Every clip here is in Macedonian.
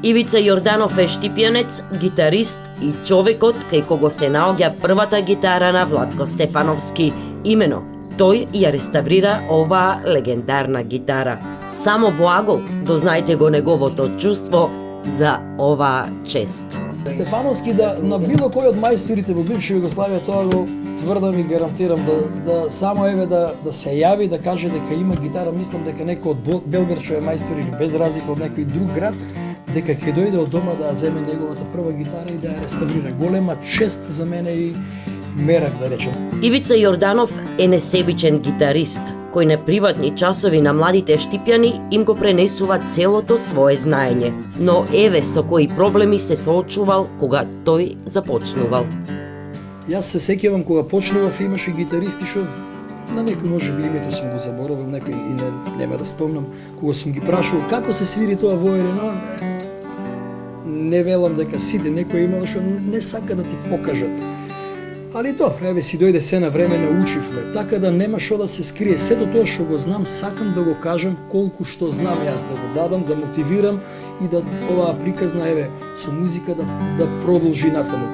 Ивица Јорданов е штипјанец, гитарист и човекот кај кого се наоѓа првата гитара на Владко Стефановски. Имено, тој ја реставрира оваа легендарна гитара. Само во Агол дознајте го неговото чувство за оваа чест. Стефановски на било кој од мајсторите во бивша Југославија, тоа го тврдам и гарантирам да само да се јави, да каже дека има гитара, мислам дека некој од Белград што е мајстор или без разлика од некој друг град, дека ќе дојде од дома да земе неговата прва гитара и да ја реставрира. Голема чест за мене и мерак, да речем. Ивица Јорданов е несебичен гитарист, кој на приватни часови на младите штипјани им го пренесува целото свое знаење. Но еве со кои проблеми се соочувал кога тој започнувал. Јас се сеќавам кога почнував, имаше гитаристи што на некој можеби името сум го заборавил, некој и нема да спомнам, кога сум ги прашувал како се свири тоа во Ерено, не велам дека сите, некој имало што не сака да ти покажат. Али добро, еве си дојде се на време, научивме, така да нема што да се скрие. Сето тоа што го знам, сакам да го кажам колку што знам јас, да го дадам, да мотивирам и да оваа приказна, еве, со музика да продолжи натаму.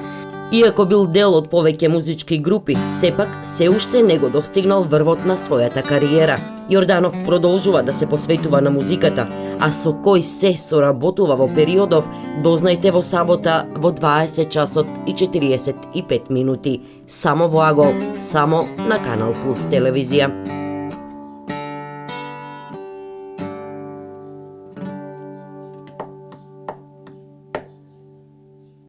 Иако бил дел од повеќе музички групи, сепак се уште не го достигнал врвот на својата кариера. Јорданов продолжува да се посветува на музиката, а со кој се соработува во периодов, дознајте во сабота во 20 часот и 45 минути. Само во Агол, само на Канал Плюс телевизија.